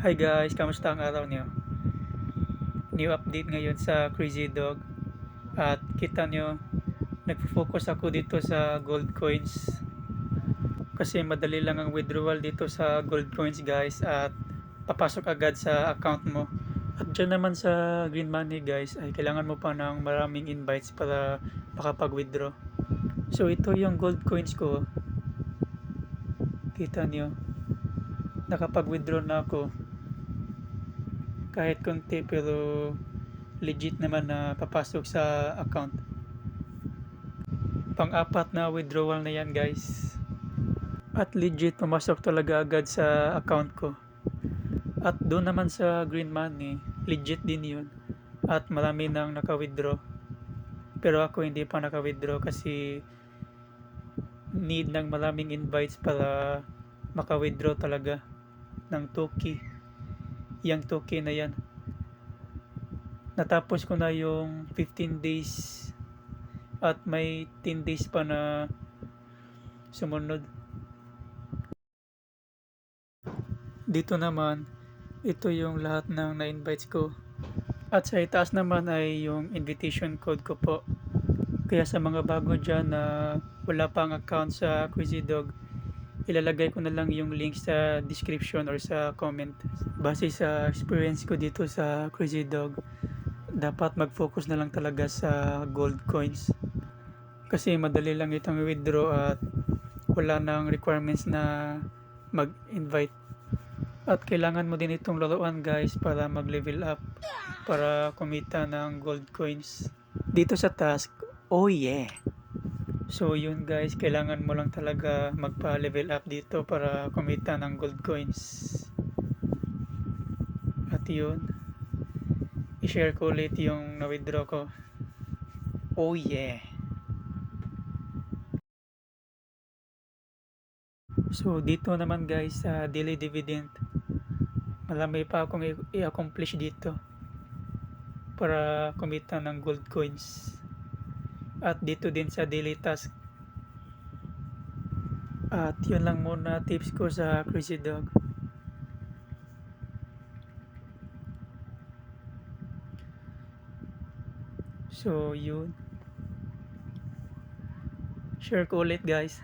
Hi guys, kamusta ang araw niyo? New update ngayon sa Crazy Dog. At kita nyo, nagfo-focus ako dito sa gold coins. Kasi madali lang ang withdrawal dito sa gold coins guys. At papasok agad sa account mo. At dyan naman sa green money guys, ay kailangan mo pa ng maraming invites para makapag-withdraw. So ito yung gold coins ko. Kita nyo, nakapag-withdraw na ako. Kahit konti pero legit naman na papasok sa account. Pang-apat na withdrawal na yan guys. At legit pumasok talaga agad sa account ko. At doon naman sa green money, legit din yun. At marami nang naka-withdraw. Pero ako hindi pa naka-withdraw kasi need ng maraming invites para maka-withdraw talaga ng Toki. Yang Toki na yan. Natapos ko na yung 15 days at may 10 days pa na sumunod. Dito naman, ito yung lahat ng na-invites ko. At sa itaas naman ay yung invitation code ko po. Kaya sa mga bago dyan na wala pang account sa Crazy Dog, ilalagay ko na lang yung link sa description or sa comment. Base sa experience ko dito sa Crazy Dog, dapat mag-focus na lang talaga sa gold coins. Kasi madali lang itong withdraw at wala nang requirements na mag-invite. At kailangan mo din itong laruan guys para mag-level up, para kumita ng gold coins. Dito sa task, oh yeah! So yun guys, kailangan mo lang talaga magpa-level up dito para kumita ng gold coins. At yun, i-share ko ulit yung na-withdraw ko. Oh yeah! So dito naman guys sa daily dividend, marami pa akong i-accomplish dito para kumita ng gold coins. At dito din sa daily task. At yun lang muna tips ko sa Crazy Dog. So yun, share ko ulit guys.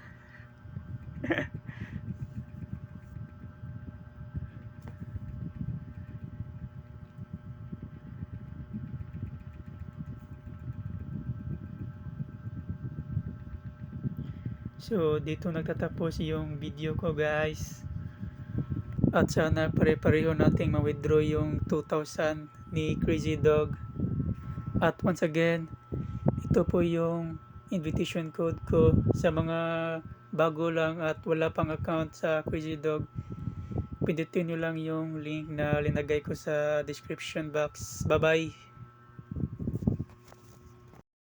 So dito nagtatapos yung video ko guys. At sana pare-pareho nating ma-withdraw yung 2,000 ni Crazy Dog. At once again, ito po yung invitation code ko sa mga bago lang at wala pang account sa Crazy Dog. Pindutin nyo lang yung link na linagay ko sa description box. Bye bye!